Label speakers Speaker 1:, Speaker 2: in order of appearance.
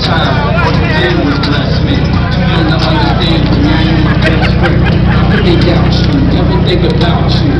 Speaker 1: time, all you did was bless me. Too young to understand, but now you're my best friend. How could they doubt you? Never think about you.